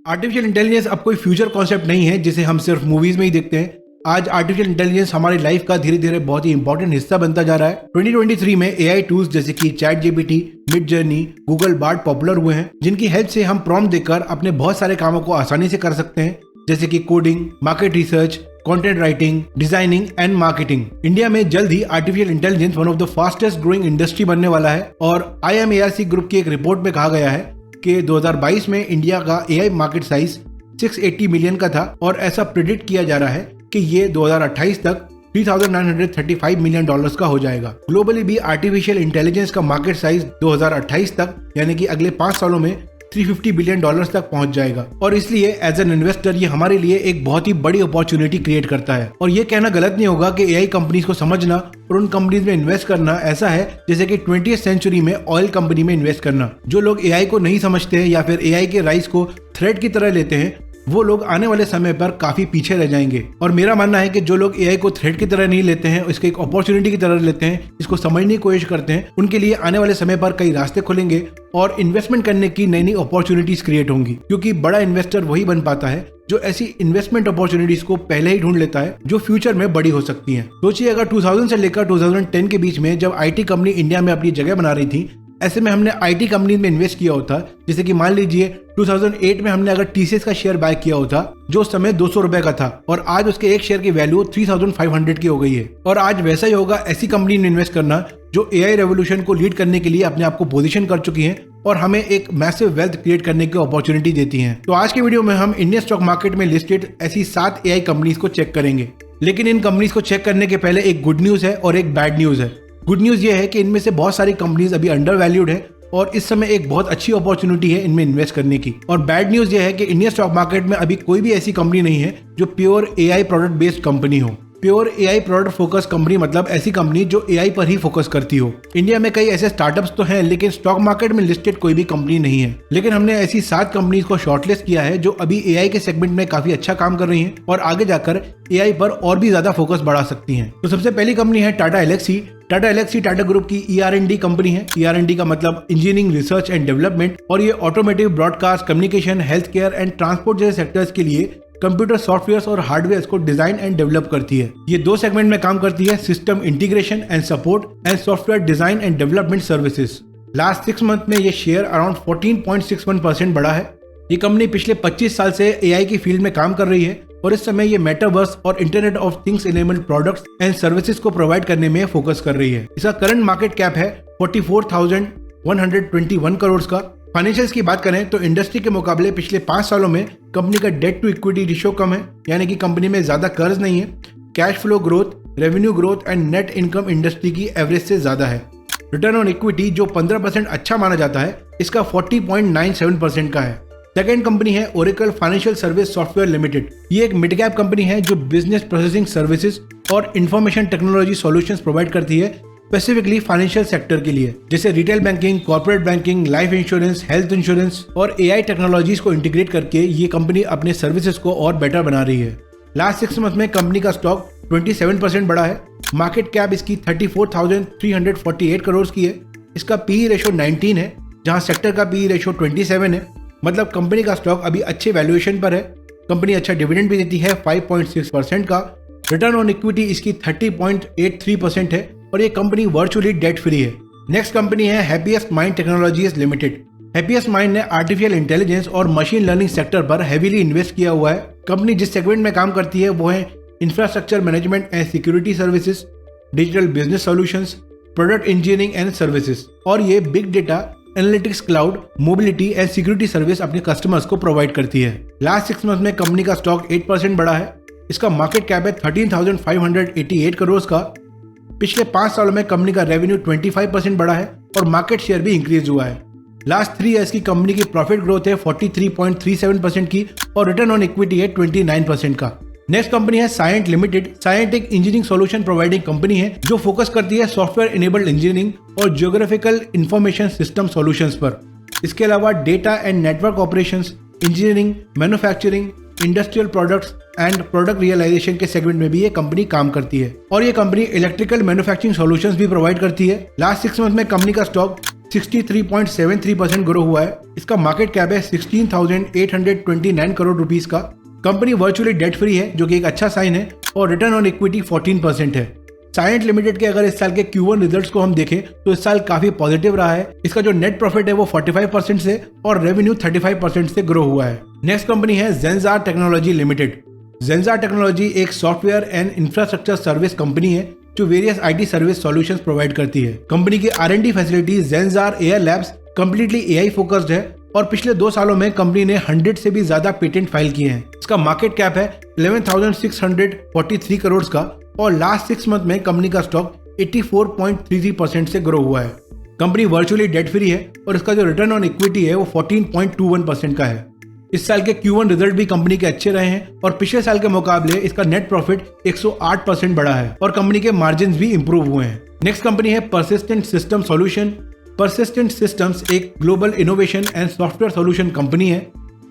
Artificial intelligence अब कोई future concept नहीं है जिसे हम सिर्फ मूवीज में ही देखते हैं। आज आर्टिफिशियल इंटेलिजेंस हमारी लाइफ का धीरे धीरे बहुत ही इंपॉर्टेंट हिस्सा बनता जा रहा है। 2023 में एआई टूल्स जैसे कि chat GPT, mid journey, Google Bard popular हुए हैं, जिनकी हेल्प से हम प्रॉम्प्ट देकर अपने बहुत सारे कामों को आसानी से कर सकते हैं, जैसे कि coding, market research, content writing, designing and marketing. India में जल्द ही artificial intelligence one of the fastest growing industry बनने वाला है और IMARC ग्रुप की एक रिपोर्ट में कहा गया है कि 2022 में इंडिया का एआई मार्केट साइज 680 मिलियन का था और ऐसा प्रिडिक्ट किया जा रहा है कि ये 2028 तक $3,935 मिलियन का हो जाएगा। ग्लोबली भी आर्टिफिशियल इंटेलिजेंस का मार्केट साइज 2028 तक यानी कि अगले 5 सालों में $350 बिलियन तक पहुंच जाएगा और इसलिए एज एन इन्वेस्टर ये हमारे लिए एक बहुत ही बड़ी अपॉर्चुनिटी क्रिएट करता है। और ये कहना गलत नहीं होगा कि एआई कंपनीज को समझना और उन कंपनीज में इन्वेस्ट करना ऐसा है जैसे कि 20th सेंचुरी में ऑयल कंपनी में इन्वेस्ट करना। जो लोग एआई को नहीं समझते हैं या फिर एआई के राइज को थ्रेट की तरह लेते हैं, वो लोग आने वाले समय पर काफी पीछे रह जाएंगे। और मेरा मानना है कि जो लोग एआई को थ्रेट की तरह नहीं लेते हैं, इसको एक अपॉर्चुनिटी की तरह लेते हैं, इसको समझने की कोशिश करते हैं, उनके लिए आने वाले समय पर कई रास्ते खुलेंगे और इन्वेस्टमेंट करने की नई नई अपॉर्चुनिटीज क्रिएट होंगी। क्योंकि बड़ा इन्वेस्टर वही बन पाता है जो ऐसी इन्वेस्टमेंट अपॉर्चुनिटीज को पहले ही ढूंढ लेता है जो फ्यूचर में बड़ी हो सकती हैं। सोचिए अगर 2000 से लेकर 2010 के बीच में जब आईटी कंपनी इंडिया में अपनी जगह बना रही थी, ऐसे में हमने आईटी कंपनी में इन्वेस्ट किया होता, जैसे कि मान लीजिए 2008 में हमने अगर टीसीएस का शेयर बाय किया होता जो उस समय 200 रुपए का था और आज उसके एक शेयर की वैल्यू 3500 की हो गई है। और आज वैसा ही होगा ऐसी कंपनी में इन्वेस्ट करना जो एआई रेवोल्यूशन को लीड करने के लिए अपने आप को पोजीशन कर चुकी है और हमें एक मैसिव वेल्थ क्रिएट करने की अपॉर्चुनिटी देती हैं। तो आज के वीडियो में हम इंडियन स्टॉक मार्केट में लिस्टेड ऐसी 7 एआई कंपनीज को चेक करेंगे। लेकिन इन कंपनीज को चेक करने के पहले एक गुड न्यूज है और एक बैड न्यूज है। गुड न्यूज ये है कि इनमें से बहुत सारी कंपनीज अभी अंडर वैल्यूड है और इस समय एक बहुत अच्छी अपॉर्चुनिटी है इनमें इन्वेस्ट करने की। और बैड न्यूज ये है कि इंडियन स्टॉक मार्केट में अभी कोई भी ऐसी कंपनी नहीं है जो pure AI product based company हो। Pure AI product focus company मतलब ऐसी कंपनी जो एआई पर ही फोकस करती हो। इंडिया में कई ऐसे स्टार्टअप्स तो हैं लेकिन स्टॉक मार्केट में लिस्टेड कोई भी कंपनी नहीं है। लेकिन हमने ऐसी 7 कंपनीज को शॉर्टलिस्ट किया है जो अभी एआई के सेगमेंट में काफी अच्छा काम कर रही हैं और आगे जाकर एआई पर और भी ज्यादा फोकस बढ़ा सकती हैं। तो सबसे पहली कंपनी है टाटा एल्क्सी। टाटा एल्क्सी टाटा ग्रुप की ER&D कंपनी है। ER&D का मतलब इंजीनियरिंग, रिसर्च एंड डेवलपमेंट, और ये automotive, broadcast, communication, health care and transport जैसे सेक्टर्स के लिए कंप्यूटर सॉफ्टवेयर और हार्डवेयर को डिजाइन एंड डेवलप करती है। ये 2 सेगमेंट में काम करती है, system integration and support and software design and development services. Last 6 month में ये शेयर अराउंड 14.61% बढ़ा है। ये कंपनी पिछले 25 साल से एआई की फील्ड में काम कर रही है और इस समय ये मेटावर्स और internet of things enabled products and services को प्रोवाइड करने में फोकस कर रही है। इसका करंट मार्केट कैप है 44,121 करोड़ का। फाइनेंशियल्स की बात करें तो इंडस्ट्री के मुकाबले पिछले 5 सालों में कंपनी का डेट टू इक्विटी रेशियो कम है, यानी कि कंपनी में ज्यादा कर्ज नहीं है। Cash flow growth, revenue growth and net income industry की एवरेज से ज्यादा है। रिटर्न ऑन इक्विटी जो 15% अच्छा माना जाता है, इसका 40.97% का है। सेकेंड कंपनी है Oracle financial service software limited. ये एक मिड कैप कंपनी है जो बिजनेस प्रोसेसिंग सर्विसेज और इंफॉर्मेशन टेक्नोलॉजी सॉल्यूशंस प्रोवाइड करती है स्पेसिफिकली फाइनेंशियल सेक्टर के लिए, जैसे retail banking, corporate banking, life insurance, health insurance और एआई टेक्नोलॉजीज को इंटीग्रेट करके ये कंपनी अपने सर्विसेज को और बेटर बना रही है। लास्ट 6 मंथ में कंपनी का स्टॉक 27% बढ़ा है। मार्केट कैप इसकी 34,348 करोड़ की है। इसका पीई रेशियो 19 है, जहां सेक्टर का पीई रेशियो 27 है। मतलब कंपनी का स्टॉक अभी अच्छे वैल्यूएशन पर है। कंपनी अच्छा डिविडेंड भी देती है 5.6% का। रिटर्न ऑन इक्विटी इसकी 30.83% है और ये कंपनी वर्चुअली डेट फ्री है। नेक्स्ट कंपनी है happiest mind technologies limited. Happiest mind ने आर्टिफिशियल इंटेलिजेंस और मशीन लर्निंग सेक्टर पर हेवीली इन्वेस्ट किया हुआ है। कंपनी जिस सेगमेंट में काम करती है वो है infrastructure management and security services, digital business solutions, product engineering and services, और ये big data, analytics, cloud, mobility and security service अपने कस्टमर्स को प्रोवाइड करती है। लास्ट 6 मंथ में कंपनी का स्टॉक 8% बढ़ा है। इसका मार्केट कैप है 13,588 करोड़ का। पिछले 5 सालों में कंपनी का रेवेन्यू 25% बढ़ा है और मार्केट शेयर भी इंक्रीज हुआ है। लास्ट 3 ईयर्स की कंपनी की प्रॉफिट ग्रोथ है 43.37% की और रिटर्न ऑन इक्विटी है 29% का। नेक्स्ट कंपनी है साइंट लिमिटेड। साइंट एक इंजीनियरिंग सॉल्यूशन प्रोवाइडिंग कंपनी है जो फोकस करती है सॉफ्टवेयर इनेबल्ड इंजीनियरिंग और जियोग्राफिकल इंफॉर्मेशन सिस्टम सॉल्यूशंस पर। इसके अलावा data and network operations, engineering, manufacturing, industrial products and product realisation के सेगमेंट में भी ये कंपनी काम करती है और ये कंपनी इलेक्ट्रिकल मैन्युफैक्चरिंग सॉल्यूशंस भी प्रोवाइड करती है। लास्ट 6 मंथ में कंपनी का स्टॉक 63.73% ग्रो हुआ है। इसका मार्केट कैप है 16,829 करोड़ रुपीस का। कंपनी वर्चुअली डेट फ्री है, जो कि एक अच्छा साइन है, और रिटर्न ऑन इक्विटी 14% है। साइएंट लिमिटेड के अगर इस साल के Q1 रिजल्ट्स को हम देखें तो इस साल काफी पॉजिटिव रहा है। इसका जो नेट प्रॉफिट है वो 45% से और रेवेन्यू 35% से ग्रो हुआ है। नेक्स्ट कंपनी है Zensar technology limited. Zensar technology एक software and infrastructure service company है जो various IT service solutions provide करती है। कंपनी की R&D facility Zensar air labs completely AI focused है और पिछले 2 सालों में कंपनी ने 100 से भी ज्यादा पेटेंट फाइल किए हैं। इसका मार्केट कैप है 11,643 करोड़ का और लास्ट 6 मंथ में कंपनी का स्टॉक 84.33% से ग्रो हुआ है। कंपनी वर्चुअली डेट फ्री है और इसका जो रिटर्न ऑन इक्विटी है वो 14.21% का है। इस साल के Q1 रिजल्ट भी कंपनी के अच्छे रहे हैं और पिछले साल के मुकाबले इसका नेट प्रॉफिट 108% बढ़ा है और कंपनी के मार्जिन भी इंप्रूव हुए हैं। नेक्स्ट कंपनी है persistent system solution. Persistent systems एक global innovation and software solution company है।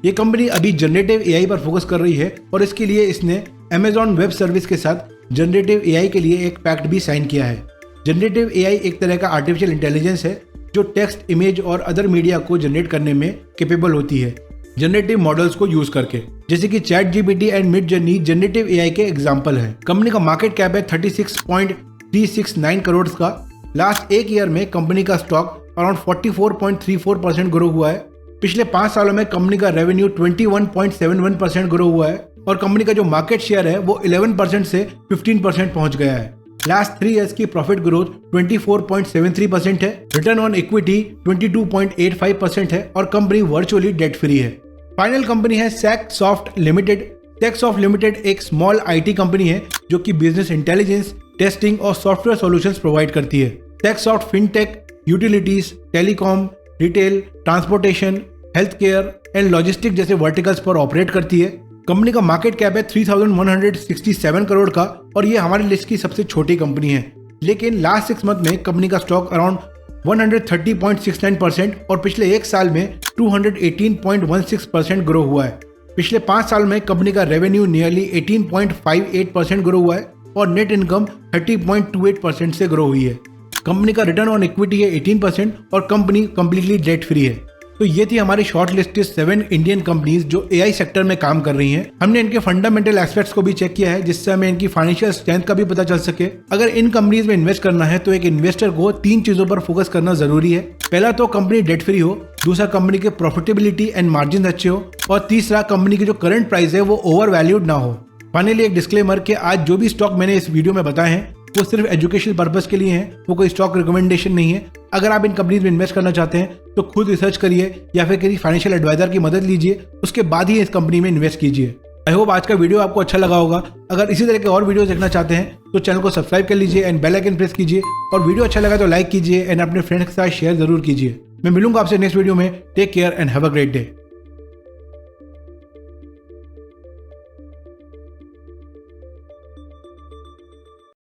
ये कंपनी अभी जनरेटिव AI पर फोकस कर रही है और इसके लिए इसने Amazon वेब सर्विस के साथ जनरेटिव AI के लिए एक पैक्ट भी साइन किया है। जनरेटिव AI एक तरह का आर्टिफिशियल इंटेलिजेंस है जो टेक्स्ट, इमेज और अदर मीडिया को जनरेट करने में कैपेबल होती है जनरेटिव मॉडल्स को यूज करके, जैसे कि ChatGPT and Midjourney generative AI के एग्जांपल हैं। कंपनी का मार्केट कैप है 36.369 करोड़ का। लास्ट 1 ईयर में कंपनी का स्टॉक अराउंड 44.34% ग्रो हुआ है। पिछले 5 सालों में कंपनी का रेवेन्यू 21.71% ग्रो हुआ है और कंपनी का जो मार्केट शेयर है वो 11% से 15% पहुंच गया है। लास्ट 3 इयर्स की प्रॉफिट ग्रोथ 24.73% है। रिटर्न ऑन इक्विटी 22.85% है और कंपनी वर्चुअली डेट फ्री है। फाइनल कंपनी है सैकसॉफ्ट लिमिटेड। सैकसॉफ्ट लिमिटेड एक स्मॉल IT कंपनी है जो कि बिजनेस इंटेलिजेंस, टेस्टिंग और सॉफ्टवेयर सॉल्यूशंस प्रोवाइड करती है। Saksoft fintech, utilities, telecom, retail, transportation, health care and logistic जैसे वर्टिकल्स पर ऑपरेट करती है। कंपनी का मार्केट कैप है 3,167 करोड़ का और ये हमारी लिस्ट की सबसे छोटी कंपनी है। लेकिन लास्ट 6 मंथ में कंपनी का स्टॉक अराउंड 130.69% और पिछले 1 साल में 218.16% ग्रो हुआ है। पिछले 5 साल में कंपनी का रेवेन्यू नियरली 18.58% ग्रो हुआ है और नेट इनकम 30.28% से ग्रो हुई है। कंपनी का रिटर्न ऑन इक्विटी है 18% और कंपनी कंप्लीटली डेट फ्री है। तो ये थी हमारी शॉर्ट लिस्ट की 7 इंडियन कंपनीज जो AI सेक्टर में काम कर रही हैं। हमने इनके फंडामेंटल एस्पेक्ट्स को भी चेक किया है जिससे हमें इनकी फाइनेंशियल स्ट्रेंथ का भी पता चल सके। अगर इन कंपनीज में इन्वेस्ट करना है तो एक इन्वेस्टर को 3 चीजों पर फोकस करना जरूरी है। पहला तो कंपनी डेट फ्री हो, दूसरा कंपनी के प्रॉफिटेबिलिटी एंड मार्जिन अच्छे हो और तीसरा कंपनी की जो करंट प्राइस है वो ओवर वैल्यूड ना हो। फाइनली एक डिस्क्लेमर कि आज जो भी स्टॉक मैंने इस वीडियो में बताए हैं वो सिर्फ एजुकेशनल पर्पस के लिए हैं, वो कोई स्टॉक रिकमेंडेशन नहीं है। अगर आप इन कंपनीज में इन्वेस्ट करना चाहते हैं तो खुद रिसर्च करिए या फिर किसी फाइनेंशियल एडवाइजर की मदद लीजिए, उसके बाद ही इस कंपनी में इन्वेस्ट कीजिए। आई होप आज का वीडियो आपको अच्छा लगा होगा। अगर इसी तरह के और वीडियो देखना चाहते हैं तो चैनल को सब्सक्राइब कर लीजिए एंड बेल आइकन प्रेस कीजिए और वीडियो अच्छा लगा तो लाइक कीजिए एंड अपने फ्रेंड्स के साथ शेयर जरूर कीजिए। मैं मिलूंगा आपसे नेक्स्ट वीडियो में। Take care and have a great day.